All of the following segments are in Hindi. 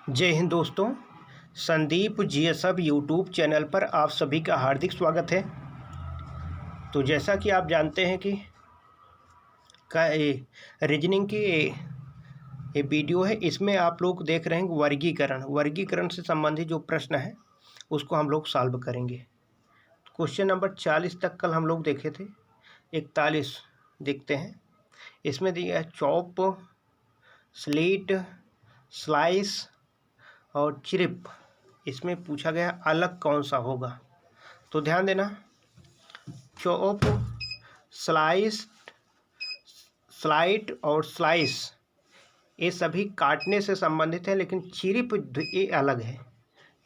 जय हिंद दोस्तों। संदीप जीएसएफ यूट्यूब चैनल पर आप सभी का हार्दिक स्वागत है। तो जैसा कि आप जानते हैं कि रीजनिंग की ये वीडियो है, इसमें आप लोग देख रहे हैं वर्गीकरण से संबंधित जो प्रश्न है उसको हम लोग सॉल्व करेंगे। क्वेश्चन नंबर 40 तक कल हम लोग देखे थे। 41 देखते हैं। इसमें दिया है चॉप, स्लीट, स्लाइस और चिरिप। इसमें पूछा गया अलग कौन सा होगा। तो ध्यान देना, चॉप, स्लाइट और स्लाइस ये सभी काटने से संबंधित है, लेकिन चिरिप ये अलग है।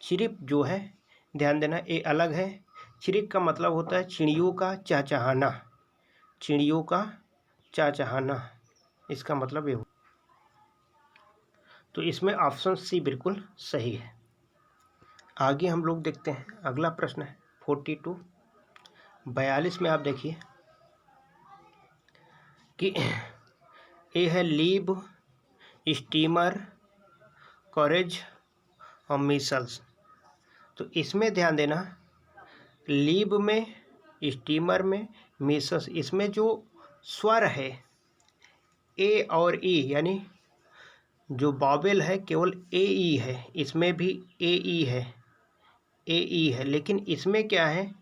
चिरिप जो है, ध्यान देना, ये अलग है। चिरिप का मतलब होता है चिड़ियों का चहचहाना। चिड़ियों का चहचहाना, इसका मतलब ये हो। तो इसमें ऑप्शन सी बिल्कुल सही है। आगे हम लोग देखते हैं। अगला प्रश्न है 42 में आप देखिए कि ये है लीब, स्टीमर, कॉरेज और मीसल्स। तो इसमें ध्यान देना, लीब में, स्टीमर में, मीसल्स, इसमें जो स्वर है ए और ई, यानी जो वॉवेल है केवल ए ई है। इसमें भी ए ई है, लेकिन इसमें क्या है,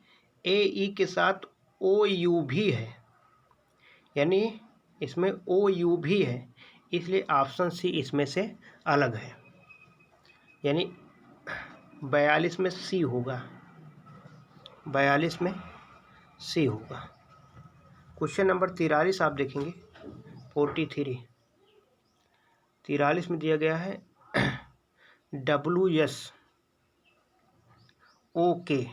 ए ई के साथ ओ यू भी है, यानी इसमें ओ यू भी है। इसलिए ऑप्शन सी इसमें से अलग है, यानी 42 में सी होगा। 42 में सी होगा। क्वेश्चन नंबर 43 आप देखेंगे। 43 में दिया गया है WS ओके।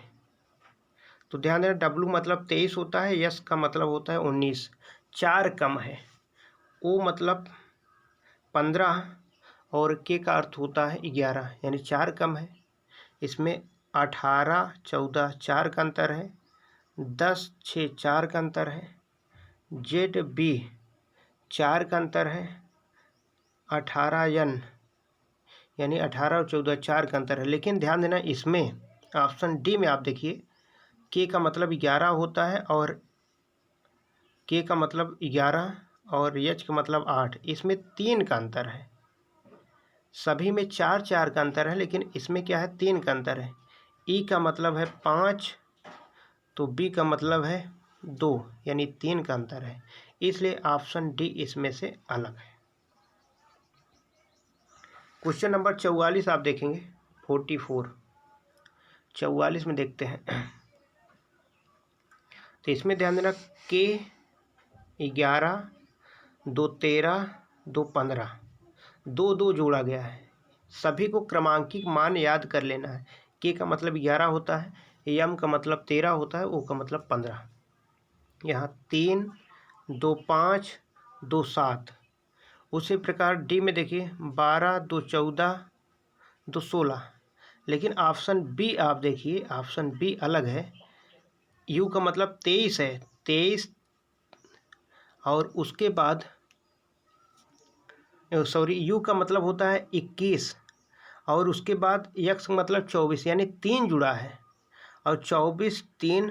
तो ध्यान देना, W मतलब 23 होता है, यस का मतलब होता है 19। 4 कम है, ओ मतलब 15 और के का अर्थ होता है 11, यानी 4 कम है। इसमें 18, 14 4 का अंतर है। 10, 6 4 का अंतर है। ZB 4 का अंतर है। 18 यानी 18 और 14 4 का अंतर है। लेकिन ध्यान देना, इसमें ऑप्शन डी में आप देखिए, के का मतलब 11 होता है और के का मतलब 11 और एच का मतलब 8। इसमें 3 का अंतर है। सभी में 4 4 का अंतर है, लेकिन इसमें क्या है, 3 का अंतर है। ई का मतलब है 5, तो बी का मतलब है 2, यानी 3 का अंतर है। इसलिए ऑप्शन डी इसमें से अलग है। क्वेश्चन नंबर 44 आप देखेंगे। 44 में देखते हैं। तो इसमें ध्यान देना, के 11, 2 13, 2 15, 2 2 जोड़ा गया है। सभी को क्रमांकित मान याद कर लेना है। के का मतलब 11 होता है, एम का मतलब 13 होता है, ओ का मतलब 15। यहाँ 3, 2 5, 2 7। उसी प्रकार डी में देखिए 12, 2 14, 2 16। लेकिन ऑप्शन बी आप देखिए, ऑप्शन बी अलग है। यू का मतलब 23 है, 23, और उसके बाद यू का मतलब होता है 21, और उसके बाद यक्स का मतलब 24, यानी 3 जुड़ा है। और 24, 3,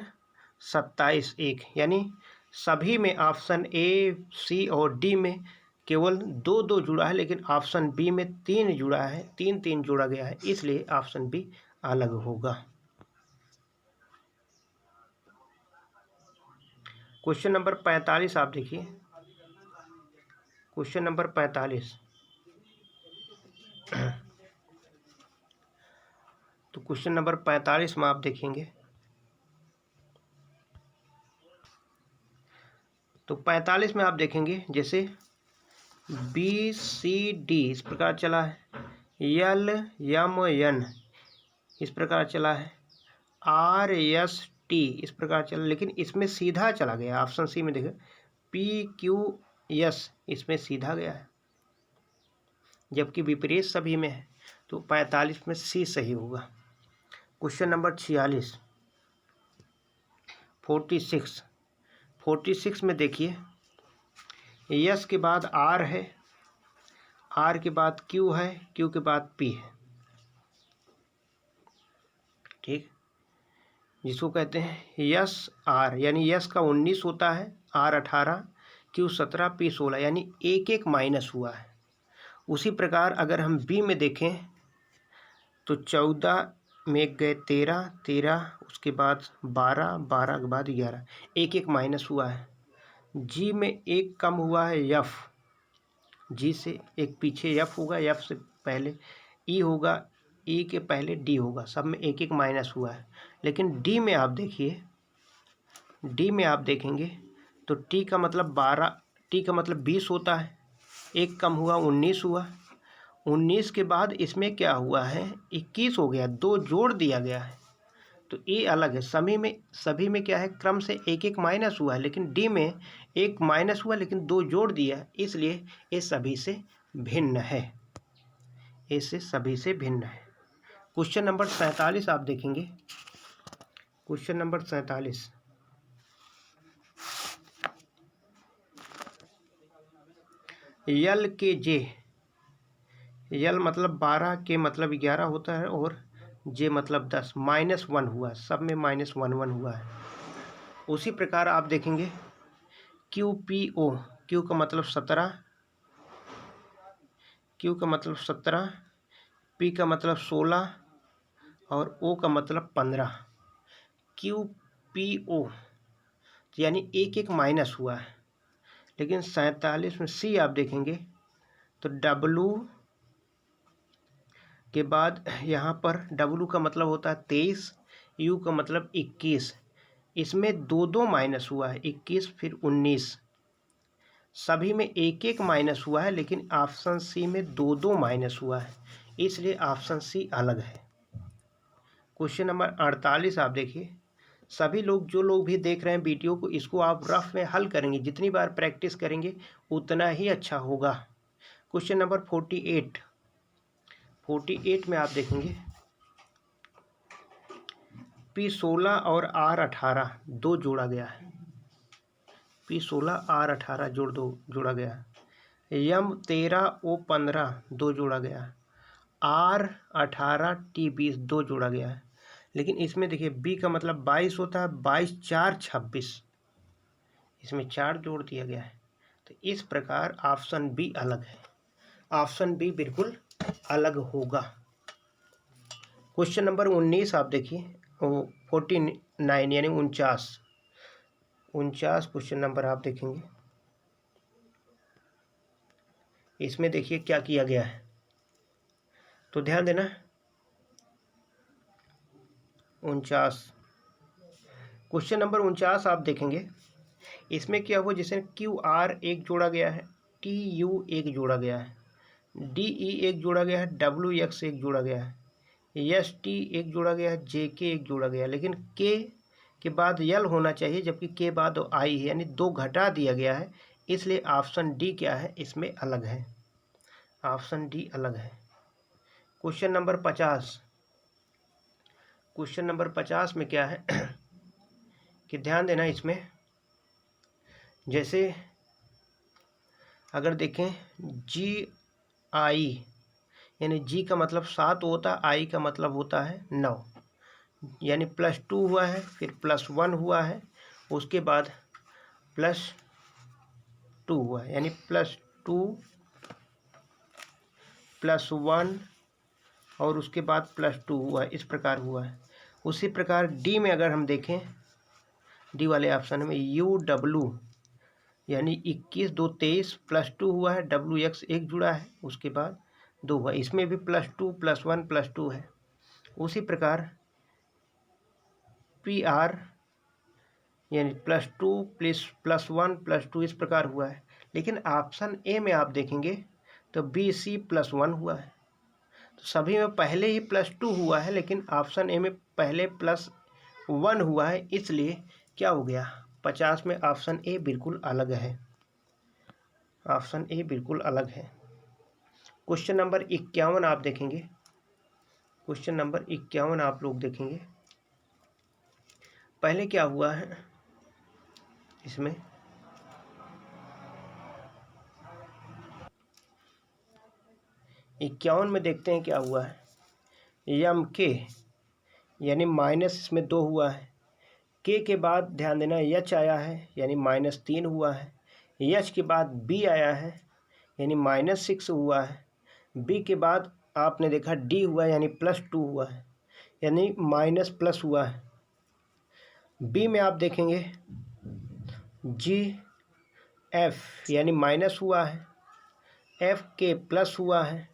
27, 1, यानी सभी में ऑप्शन ए, सी और डी में केवल 2 2 जुड़ा है, लेकिन ऑप्शन बी में 3 जुड़ा है, 3 3 जोड़ा गया है। इसलिए ऑप्शन बी अलग होगा। क्वेश्चन नंबर 45 आप देखिए। Question number 45। तो क्वेश्चन नंबर 45 में आप देखेंगे। तो 45 में आप देखेंगे, जैसे BCD इस प्रकार चला है, LMN इस प्रकार चला है, RST इस प्रकार चला, लेकिन इसमें सीधा चला गया। ऑप्शन सी में देखो, PQS इसमें सीधा गया है, जबकि विपरीत सभी में है। तो 45 में सी सही होगा। Question number 46। 46 में देखिए, यस के बाद आर है, आर के बाद क्यू है, क्यू के बाद पी है। ठीक, जिसको कहते हैं यस आर, यानी यस का 19 होता है, आर 18, क्यू 17, पी 16, यानी एक एक माइनस हुआ है। उसी प्रकार अगर हम बी में देखें तो 14 में गए 13, 13 उसके बाद 12, 12 के बाद 11, एक एक माइनस हुआ है। जी में एक कम हुआ है यफ, जी से एक पीछे यफ होगा, यफ से पहले ई होगा, ई के पहले डी होगा, सब में एक एक माइनस हुआ है। लेकिन डी में आप देखिए, डी में आप देखेंगे तो टी का मतलब 12, टी का मतलब 20 होता है, एक कम हुआ 19 हुआ, 19 के बाद इसमें क्या हुआ है 21 हो गया, 2 जोड़ दिया गया है, तो ये अलग है। सभी में क्या है क्रम से एक एक माइनस हुआ है, लेकिन डी में एक माइनस हुआ लेकिन 2 जोड़ दिया है, इसलिए ये सभी से भिन्न है, इससे सभी से भिन्न है। क्वेश्चन नंबर 47 आप देखेंगे, क्वेश्चन नंबर 47, यल के जे, यल मतलब 12, के मतलब 11 होता है और जे मतलब 10, -1 हुआ, सब में -1 हुआ है। उसी प्रकार आप देखेंगे क्यू पी ओ, क्यू का मतलब 17, क्यू का मतलब 17, पी का मतलब 16 और ओ का मतलब 15, क्यू पी ओ, यानी एक एक माइनस हुआ है। लेकिन 47 में सी आप देखेंगे तो डब्लू के बाद यहाँ पर डब्लू का मतलब होता है 23, यू का मतलब 21, इसमें 2 माइनस हुआ है, 21 फिर 19, सभी में एक एक माइनस हुआ है, लेकिन ऑप्शन सी में 2 माइनस हुआ है, इसलिए ऑप्शन सी अलग है। क्वेश्चन नंबर 48 आप देखिए, सभी लोग जो लोग भी देख रहे हैं वीडियो को, इसको आप रफ में हल करेंगे, जितनी बार प्रैक्टिस करेंगे उतना ही अच्छा होगा। क्वेश्चन नंबर 48 में आप देखेंगे P16 और R18 2 जोड़ा गया है, P16 R18 जोड़ा गया है, M13 O15 2 जोड़ा गया है, R18 T20 2 जोड़ा गया है। लेकिन इसमें देखिए B का मतलब 22 होता है, 22 4 26, इसमें 4 जोड़ दिया गया है, तो इस प्रकार ऑप्शन बी अलग है, ऑप्शन बी बिल्कुल अलग होगा। क्वेश्चन नंबर 19 आप देखिए, 49 यानी 49 क्वेश्चन नंबर आप देखेंगे, इसमें देखिए क्या किया गया है, तो ध्यान देना। 49 क्वेश्चन नंबर 49 आप देखेंगे, इसमें क्या हुआ, जैसे क्यू आर एक जोड़ा गया है, टी यू एक जोड़ा गया है, डी ई एक जोड़ा गया है, डब्ल्यू एक्स एक जोड़ा गया है, एस टी एक जोड़ा गया है, जे के एक जोड़ा गया है, लेकिन के बाद यल होना चाहिए, जबकि के बाद आई है, यानी 2 घटा दिया गया है, इसलिए ऑप्शन डी क्या है इसमें अलग है, ऑप्शन डी अलग है। क्वेश्चन नंबर 50, क्वेश्चन नंबर 50 में क्या है कि ध्यान देना, इसमें जैसे अगर देखें जी आई, यानी जी का मतलब 7 होता है, आई का मतलब होता है 9, यानी +2 हुआ है, फिर +1 हुआ है, उसके बाद +2 हुआ है, यानी +2 +1 और उसके बाद +2 हुआ है, इस प्रकार हुआ है। उसी प्रकार डी में अगर हम देखें, डी वाले ऑप्शन में यू डब्लू, यानी 21 2 23 +2 हुआ है, डब्लू एक्स एक जुड़ा है, उसके बाद 2 हुआ, इसमें भी +2 +1 +2 है। उसी प्रकार पी आर, यानी +2 +1 +2 इस प्रकार हुआ है। लेकिन ऑप्शन ए में आप देखेंगे तो बी सी +1 हुआ है, तो सभी में पहले ही +2 हुआ है, लेकिन ऑप्शन ए में पहले +1 हुआ है, इसलिए क्या हो गया 50 में ऑप्शन ए बिल्कुल अलग है, ऑप्शन ए बिल्कुल अलग है। क्वेश्चन नंबर 51 आप देखेंगे, क्वेश्चन नंबर 51 आप लोग देखेंगे, पहले क्या हुआ है इसमें, इक्यावन में देखते हैं क्या हुआ है, यानी माइनस इसमें 2 हुआ है। के बाद ध्यान देना एच आया है यानी -3 हुआ है। एच के बाद बी आया है यानी -6 हुआ है। बी के बाद आपने देखा डी हुआ यानी +2 हुआ है यानी माइनस प्लस हुआ है। बी में आप देखेंगे जी एफ यानी माइनस हुआ है, एफ के प्लस हुआ है,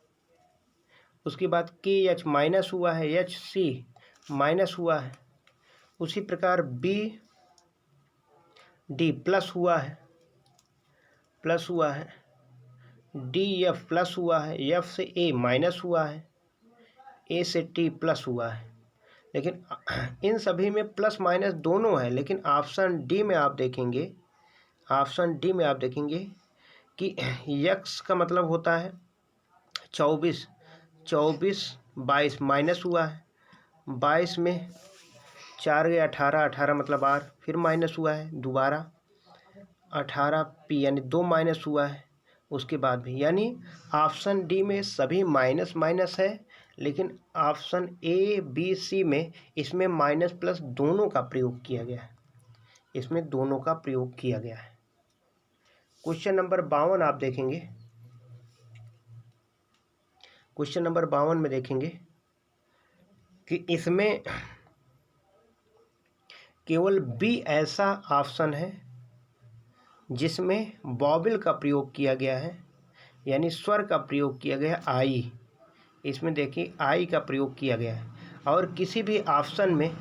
उसके बाद के एच माइनस हुआ है, एच सी माइनस हुआ है। उसी प्रकार बी डी प्लस हुआ है, डी एफ प्लस हुआ है, एफ से ए माइनस हुआ है, ए से टी प्लस हुआ है। लेकिन इन सभी में प्लस माइनस दोनों है, लेकिन ऑप्शन डी में आप देखेंगे कि यक्स का मतलब होता है 24, 22 माइनस हुआ है, 22 में 4 गए 18, 18 मतलब आर, फिर माइनस हुआ है दोबारा 18 पी यानी 2 माइनस हुआ है उसके बाद भी। यानी ऑप्शन डी में सभी माइनस माइनस है, लेकिन ऑप्शन ए बी सी में इसमें माइनस प्लस दोनों का प्रयोग किया गया है, इसमें दोनों का प्रयोग किया गया है। क्वेश्चन नंबर 52 आप देखेंगे, क्वेश्चन नंबर 52 में देखेंगे कि इसमें केवल बी ऐसा ऑप्शन है जिसमें वॉवेल का प्रयोग किया गया है, यानी स्वर का प्रयोग किया गया है आई। इसमें देखिए आई का प्रयोग किया गया है और किसी भी ऑप्शन में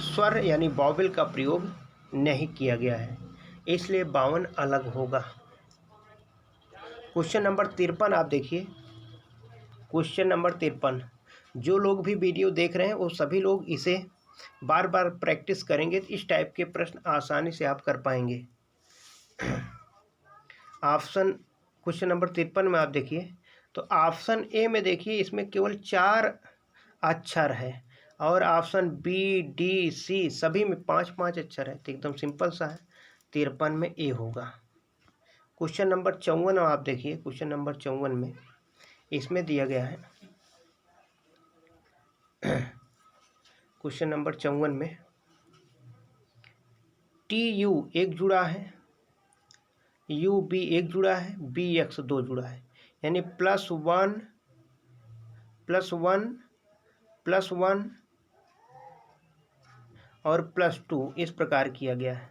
स्वर यानी वॉवेल का प्रयोग नहीं किया गया है, इसलिए 52 अलग होगा। क्वेश्चन नंबर 53 आप देखिए, क्वेश्चन नंबर 53 जो लोग भी वीडियो देख रहे हैं वो सभी लोग इसे बार बार प्रैक्टिस करेंगे तो इस टाइप के प्रश्न आसानी से आप कर पाएंगे। ऑप्शन क्वेश्चन नंबर 53 में आप देखिए तो ऑप्शन ए में देखिए इसमें केवल 4 अक्षर है और ऑप्शन बी डी सी सभी में 5-5 अक्षर है, तो एकदम सिंपल सा है, 53 में ए होगा। क्वेश्चन नंबर 54 आप देखिए, क्वेश्चन नंबर 54 में इसमें दिया गया है क्वेश्चन नंबर 54 में टी यू एक जुड़ा है, यू बी एक जुड़ा है, बी एक्स 2 जुड़ा है, यानी +1 +1 +1 और +2 इस प्रकार किया गया है,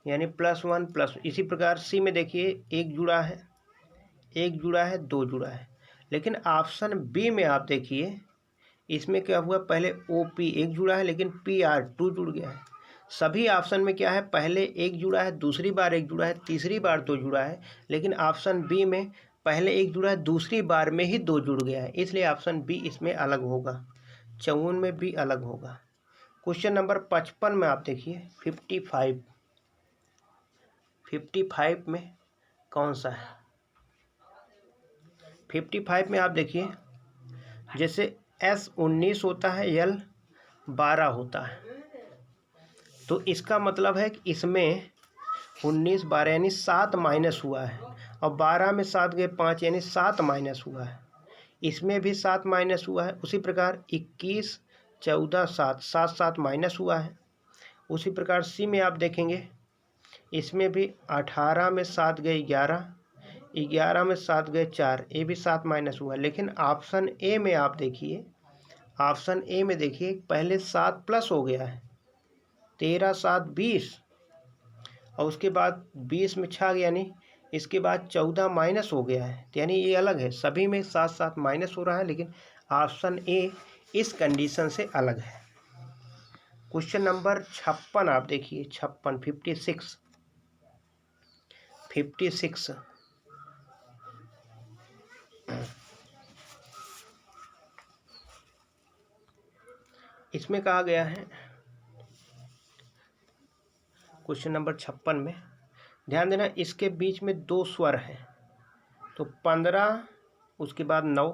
यानी +1 इसी प्रकार सी में देखिए एक जुड़ा है, 2 जुड़ा है। लेकिन ऑप्शन बी में आप देखिए इसमें क्या हुआ, पहले ओ पी एक जुड़ा है लेकिन पी आर 2 जुड़ गया है। सभी ऑप्शन में क्या है, पहले एक जुड़ा है, दूसरी बार एक जुड़ा है, तीसरी बार 2 जुड़ा है, लेकिन ऑप्शन बी में पहले एक जुड़ा है, दूसरी बार में ही 2 जुड़ गया है, इसलिए ऑप्शन बी इसमें अलग होगा, 54 में भी अलग होगा। क्वेश्चन नंबर 55 में आप देखिए 55 में कौन सा है, 55 में आप देखिए जैसे S 19 होता है, L 12 होता है, तो इसका मतलब है कि इसमें 19 12 यानी 7 माइनस हुआ है और 12 में 7 गए 5 यानी 7 माइनस हुआ है, इसमें भी 7 माइनस हुआ है। उसी प्रकार 21 14 7 7 7 माइनस हुआ है। उसी प्रकार सी में आप देखेंगे इसमें भी 18 में 7 गए 11, 11 में 7 गए 4, ये भी 7 माइनस हुआ। लेकिन ऑप्शन ए में आप देखिए, ऑप्शन ए में देखिए पहले 7 प्लस हो गया है, 13 7 20 और उसके बाद 20 में 6 यानी इसके बाद 14 माइनस हो गया है, यानी ये अलग है, सभी में 7 7 माइनस हो रहा है, लेकिन ऑप्शन ए इस कंडीशन से अलग है। क्वेश्चन नंबर 56 आप देखिए, 56 इसमें कहा गया है, क्वेश्चन नंबर 56 में ध्यान देना इसके बीच में 2 स्वर हैं, तो 15 उसके बाद 9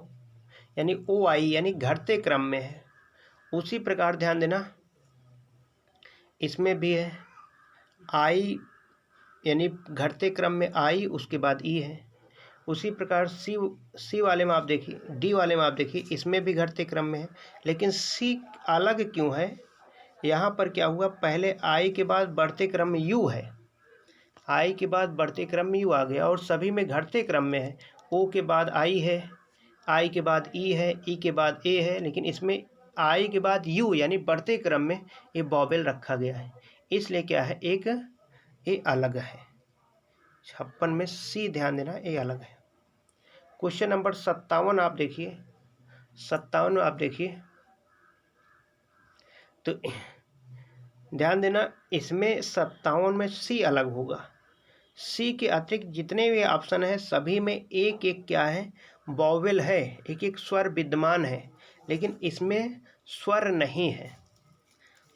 यानी ओ आई यानी घटते क्रम में है। उसी प्रकार ध्यान देना इसमें भी है आई यानी घटते क्रम में आई उसके बाद ई है। उसी प्रकार सी वाले में आप देखिए, डी वाले में आप देखिए, इसमें भी घटते क्रम में है, लेकिन सी अलग क्यों है? यहाँ पर क्या हुआ, पहले आई के बाद बढ़ते क्रम में यू है, आई के बाद बढ़ते क्रम में यू आ गया, और सभी में घटते क्रम में है। ओ के बाद आई है, आई के बाद ई है, ई के बाद ए है, लेकिन इसमें आई के बाद यू यानी बढ़ते क्रम में ये वॉवेल रखा गया है, इसलिए क्या है, एक ए अलग है। 56 में सी ध्यान देना, ए अलग है। क्वेश्चन नंबर 57 आप देखिए, 57 में आप देखिए तो ध्यान देना, इसमें 57 में सी अलग होगा। सी के अतिरिक्त जितने भी ऑप्शन है सभी में एक एक क्या है, वॉवेल है, एक एक स्वर विद्यमान है, लेकिन इसमें स्वर नहीं है।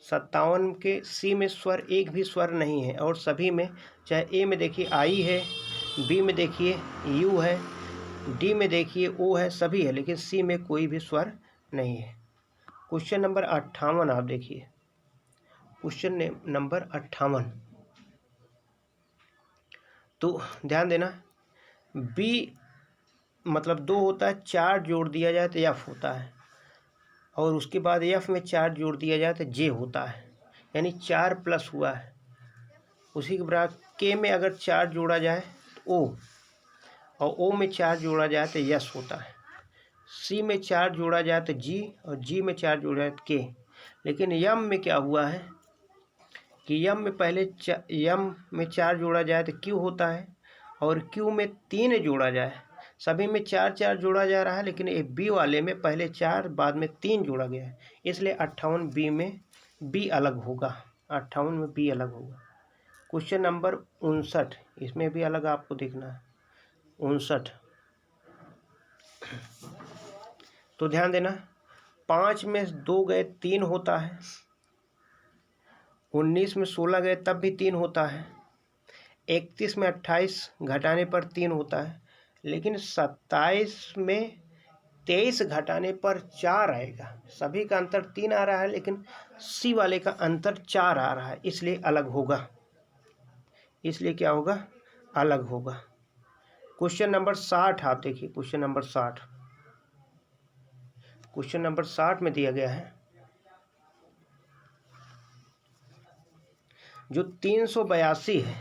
57 के सी में स्वर एक भी स्वर नहीं है, और सभी में चाहे ए में देखिए आई है, बी में देखिए यू है, डी में देखिए ओ है, सभी है, लेकिन सी में कोई भी स्वर नहीं है। क्वेश्चन नंबर 58 आप देखिए, क्वेश्चन नंबर 58, तो ध्यान देना, बी मतलब 2 होता है, 4 जोड़ दिया जाए तो एफ होता है, और उसके बाद एफ में 4 जोड़ दिया जाए तो जे होता है, यानी 4 प्लस हुआ है। उसी के बाद के में अगर 4 जोड़ा जाए तो ओ, और ओ में 4 जोड़ा जाए तो यस होता है। सी में 4 जोड़ा जाए तो जी, और जी में 4 जोड़ा जाए तो के। लेकिन यम में क्या हुआ है कि यम में पहले यम में 4 जोड़ा जाए तो क्यू होता है, और क्यू में 3 जोड़ा जाए, सभी में 4 4 जोड़ा जा रहा है, लेकिन ये बी वाले में पहले 4 बाद में 3 जोड़ा गया है, इसलिए 58 बी में बी अलग होगा, 58 में बी अलग होगा। क्वेश्चन नंबर 59, इसमें भी अलग आपको देखना है। 59 तो ध्यान देना, 5 में 2 गए 3 होता है, 19 में 16 गए तब भी 3 होता है, 31 में 28 घटाने पर 3 होता है, लेकिन 27 में 23 घटाने पर 4 आएगा। सभी का अंतर 3 आ रहा है, लेकिन सी वाले का अंतर 4 आ रहा है, इसलिए अलग होगा, इसलिए क्या होगा, अलग होगा। क्वेश्चन नंबर 60 आप देखिए, क्वेश्चन नंबर 60, क्वेश्चन नंबर 60 में दिया गया है, जो 382 है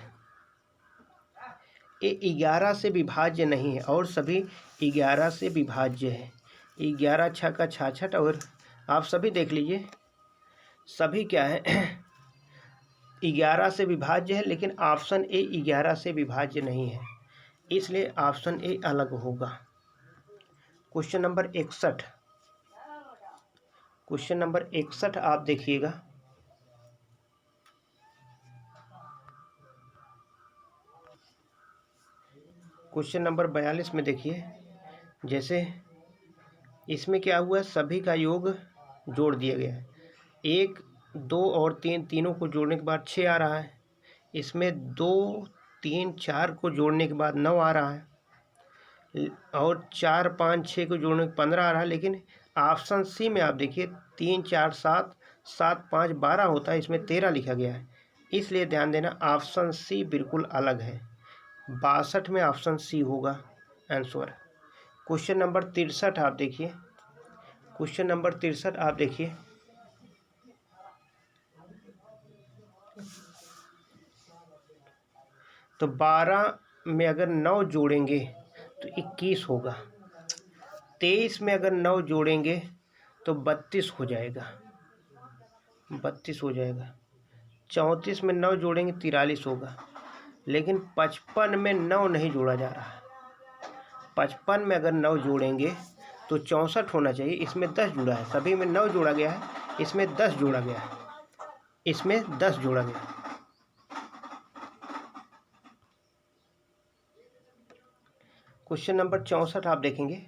ये 11 से विभाज्य नहीं है, और सभी 11 से विभाज्य है। 11 छक्का 66, और आप सभी देख लीजिए, सभी क्या है 11 से विभाज्य है, लेकिन ऑप्शन ए 11 से विभाज्य नहीं है, इसलिए ऑप्शन ए अलग होगा। क्वेश्चन नंबर 61, क्वेश्चन नंबर 61 आप देखिएगा, क्वेश्चन नंबर 42 में देखिए, जैसे इसमें क्या हुआ, सभी का योग जोड़ दिया गया है, 1 2 और 3 तीनों को जोड़ने के बाद 6 आ रहा है, इसमें 2 3 4 को जोड़ने के बाद 9 आ रहा है, और 4 5 6 को जोड़ने के 15 आ रहा है, लेकिन ऑप्शन सी में आप देखिए 3 4 7 7 5 12 होता है, इसमें 13 लिखा गया है, इसलिए ध्यान देना ऑप्शन सी बिल्कुल अलग है। 62 में ऑप्शन सी होगा आंसर। क्वेश्चन नंबर 63 आप देखिए, क्वेश्चन नंबर 63 आप देखिए, तो 12 में अगर 9 जोड़ेंगे तो 21 होगा, 23 में अगर 9 जोड़ेंगे तो 32 हो जाएगा, 32 हो जाएगा, 34 में 9 जोड़ेंगे 43 होगा, लेकिन 55 में 9 नहीं जोड़ा जा रहा है। 55 में अगर 9 जोड़ेंगे तो 64 होना चाहिए, इसमें 10 जुड़ा है, सभी में 9 जोड़ा गया है, इसमें 10 जोड़ा गया है, इसमें 10 जोड़ा गया है। क्वेश्चन नंबर 64 आप देखेंगे,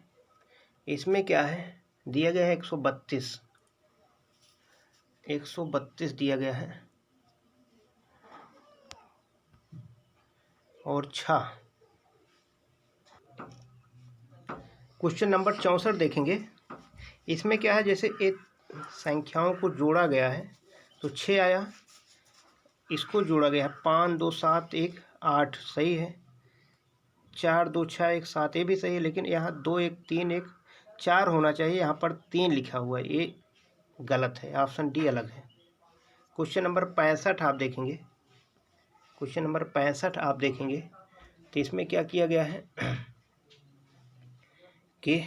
इसमें क्या है, दिया गया है 132 दिया गया है, और 6। क्वेश्चन नंबर 64 देखेंगे, इसमें क्या है, जैसे एक संख्याओं को जोड़ा गया है तो 6 आया, इसको जोड़ा गया है 5 2 7 1 8, सही है, 4 2 6 1 7 ये भी सही है, लेकिन यहाँ 2 1 3 1 4 होना चाहिए, यहाँ पर 3 लिखा हुआ है, ये गलत है। ऑप्शन डी अलग है। क्वेश्चन नंबर 65 आप देखेंगे, क्वेश्चन नंबर 65 आप देखेंगे तो इसमें क्या किया गया है कि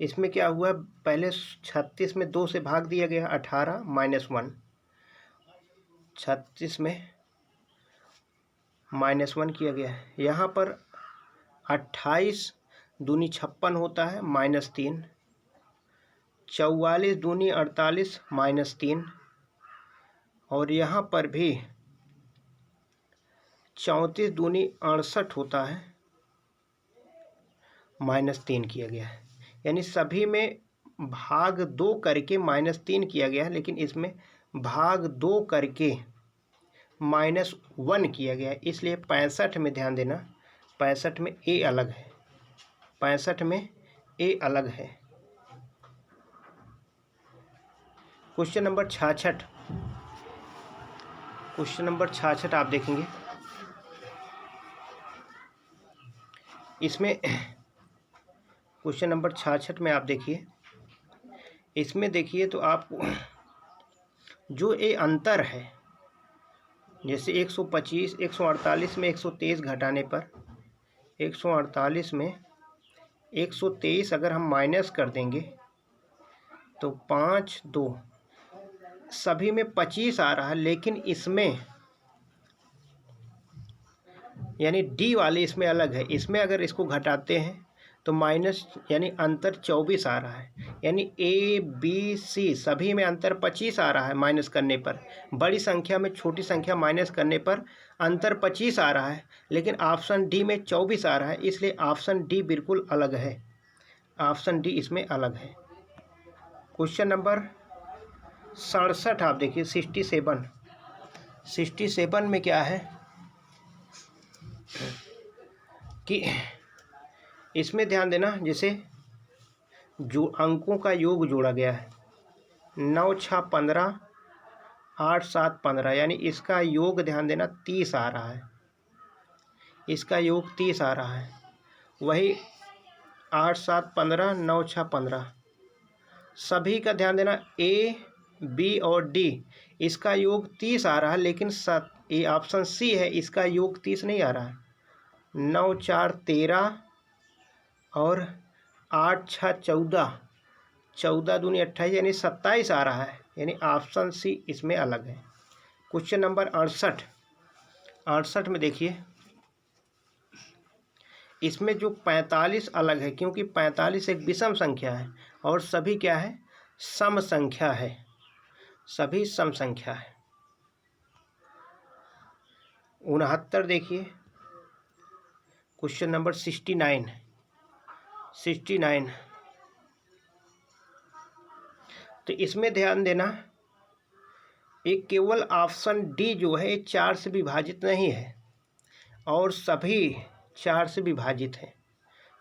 इसमें क्या हुआ, पहले 36 में 2 से भाग दिया गया, 18 -1, 36 में -1 किया गया है। यहाँ पर 28 दूनी 56 होता है, -3, 44 दूनी 48 -3, और यहाँ पर भी 34 दूनी 68 होता है, -3 किया गया है। यानी सभी में भाग 2 करके -3 किया गया है, लेकिन इसमें भाग 2 करके -1 किया गया है। इसलिए 65 में ध्यान देना, 65 में ए अलग है, 65 में ए अलग है। क्वेश्चन नंबर 66, क्वेश्चन नंबर 66 आप देखेंगे, इसमें क्वेश्चन नंबर 66 में आप देखिए, इसमें देखिए तो आपको जो ये अंतर है, जैसे 125 148 में 123 घटाने पर 148 में 123 अगर हम माइनस कर देंगे तो 5 2, सभी में 25 आ रहा है, लेकिन इसमें यानी डी वाले इसमें अलग है। इसमें अगर इसको घटाते हैं तो माइनस यानी अंतर 24 आ रहा है, यानी ए बी सी सभी में अंतर 25 आ रहा है माइनस करने पर। बड़ी संख्या में छोटी संख्या माइनस करने पर अंतर 25 आ रहा है, लेकिन ऑप्शन डी में 24 आ रहा है, इसलिए ऑप्शन डी बिल्कुल अलग है, ऑप्शन डी इसमें अलग है। क्वेश्चन नंबर 67 आप देखिए, 67 में क्या है कि इसमें ध्यान देना, जैसे जो अंकों का योग जोड़ा गया है, 9 6 15 8 7 15, यानी इसका योग ध्यान देना 30 आ रहा है, इसका योग 30 आ रहा है। वही 8 7 15 9 6 15 सभी का ध्यान देना, ए बी और डी इसका योग 30 आ रहा है, लेकिन ये ऑप्शन सी है, इसका योग 30 नहीं आ रहा है। 9 4 13 और 8 6 14, 14 दूनी 28 यानी 27 आ रहा है, यानी ऑप्शन सी इसमें अलग है। क्वेश्चन नंबर 68 में देखिए, इसमें जो 45 अलग है, क्योंकि 45 एक विषम संख्या है और सभी क्या है, सम संख्या है, सभी सम संख्या है। 69 देखिए, क्वेश्चन नंबर 69 तो इसमें ध्यान देना, एक केवल ऑप्शन डी जो है 4 से विभाजित नहीं है और सभी 4 से विभाजित है।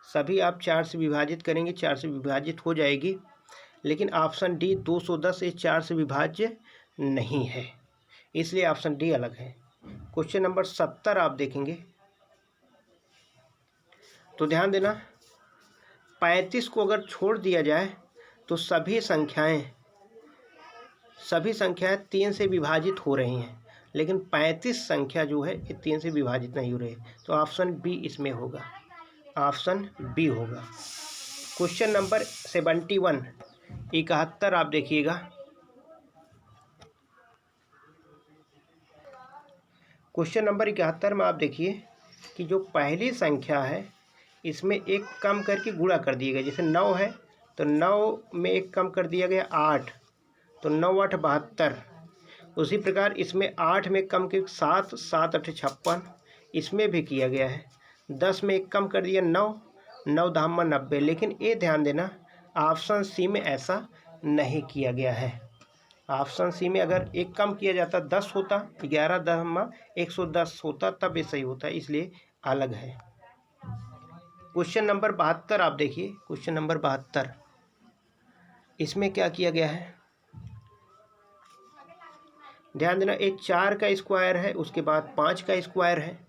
सभी आप 4 से विभाजित करेंगे, 4 से विभाजित हो जाएगी, लेकिन ऑप्शन डी 210 ये 4 से विभाज्य नहीं है, इसलिए ऑप्शन डी अलग है। क्वेश्चन नंबर 70 आप देखेंगे तो ध्यान देना, 35 को अगर छोड़ दिया जाए तो सभी संख्याएं 3 से विभाजित हो रही हैं, लेकिन 35 संख्या जो है ये 3 से विभाजित नहीं हो रही, तो ऑप्शन बी इसमें होगा, ऑप्शन बी होगा। क्वेश्चन नंबर 71 71 आप देखिएगा, क्वेश्चन नंबर 71 में आप देखिए कि जो पहली संख्या है इसमें एक कम करके गुणा कर दिया गया, जैसे 9 है तो 9 में एक कम कर दिया गया 8, तो 9 8 72। उसी प्रकार इसमें 8 में कम के 7 7 8 56, इसमें भी किया गया है। 10 में एक कम कर दिया 9 9 10 90, लेकिन ये ध्यान देना ऑप्शन सी में ऐसा नहीं किया गया है। ऑप्शन सी में अगर एक कम किया जाता 10 होता, 11 10 110 होता, तब ये सही होता, इसलिए अलग है। क्वेश्चन नंबर 72 आप देखिए, क्वेश्चन नंबर 72 इसमें क्या किया गया है ध्यान देना, ये 4 का स्क्वायर है, उसके बाद 5 का स्क्वायर है,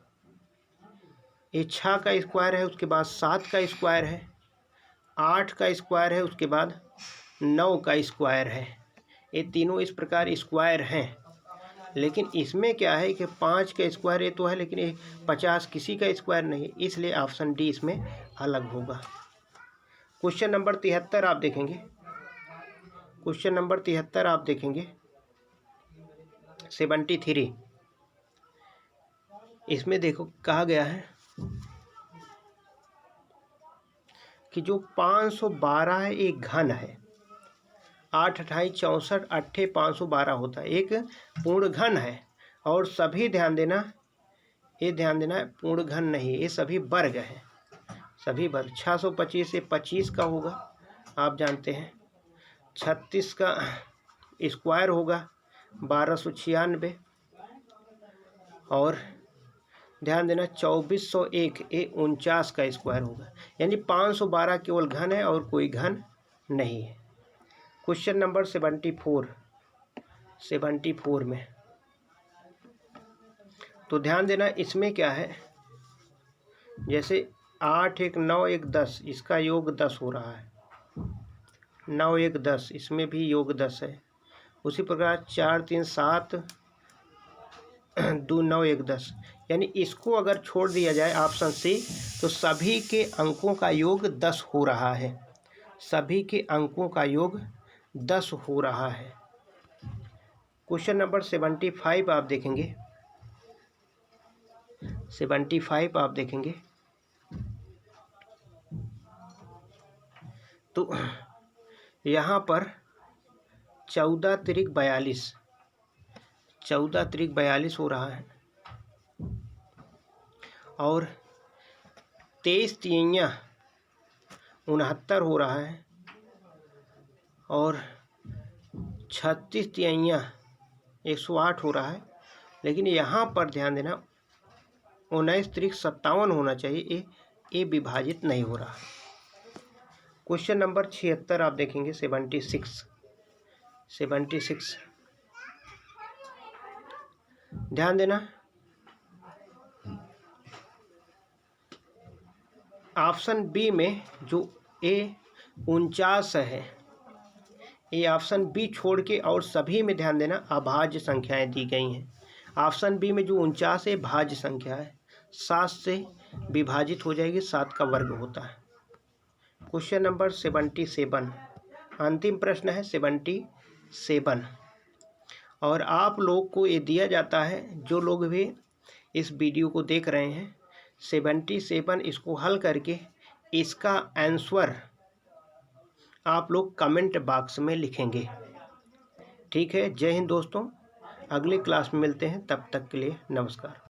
ये 6 का स्क्वायर है, उसके बाद 7 का स्क्वायर है, 8 का स्क्वायर है, उसके बाद 9 का स्क्वायर है। ये तीनों इस प्रकार स्क्वायर हैं। लेकिन इसमें क्या है कि 5 का स्क्वायर ये तो है, लेकिन ये 50 किसी का स्क्वायर नहीं है, इसलिए ऑप्शन डी इसमें अलग होगा। क्वेश्चन नंबर 73 आप देखेंगे, क्वेश्चन नंबर 73 आप देखेंगे 73। इसमें देखो कहा गया है कि जो 512 है एक घन है, 8 28 64 8 512 होता है, एक पूर्ण घन है। और सभी ध्यान देना, ये ध्यान देना है पूर्ण घन नहीं, ये सभी वर्ग हैं, सभी वर्ग। 625 से 25 का होगा, आप जानते हैं। 36 का स्क्वायर होगा 1296। और ध्यान देना 2401 ये 49 का स्क्वायर होगा। यानी 512 केवल घन है और कोई घन नहीं है। क्वेश्चन नंबर 74 में तो ध्यान देना, इसमें क्या है, जैसे 8 1 9 1 10, इसका योग 10 हो रहा है, 9 1 10, इसमें भी योग 10 है। उसी प्रकार 4 3 7 2 9 1 10, यानी इसको अगर छोड़ दिया जाए ऑप्शन सी, तो सभी के अंकों का योग 10 हो रहा है, सभी के अंकों का योग 10 हो रहा है। क्वेश्चन नंबर 75 आप देखेंगे, 75 आप देखेंगे तो यहाँ पर 14 त्रिक 42, 14 त्रिक 42 हो रहा है। और 23 तिहैया 69 हो रहा है। और 36 तिहैया 108 हो रहा है। लेकिन यहाँ पर ध्यान देना 19 त्रिक 57 होना चाहिए, ये विभाजित नहीं हो रहा। क्वेश्चन नंबर 76 आप देखेंगे 76। ध्यान देना, ऑप्शन बी में जो ए 49 है, ये ऑप्शन बी छोड़ के और सभी में ध्यान देना अभाज्य संख्याएं दी गई हैं। ऑप्शन बी में जो 49 है भाज्य संख्या है, 7 से विभाजित हो जाएगी, 7 का वर्ग होता है। क्वेश्चन नंबर 77, अंतिम प्रश्न है 77। और आप लोग को ये दिया जाता है, जो लोग भी इस वीडियो को देख रहे हैं, 77 इसको हल करके इसका आंसर आप लोग कमेंट बॉक्स में लिखेंगे। ठीक है, जय हिंद दोस्तों, अगले क्लास में मिलते हैं, तब तक के लिए नमस्कार।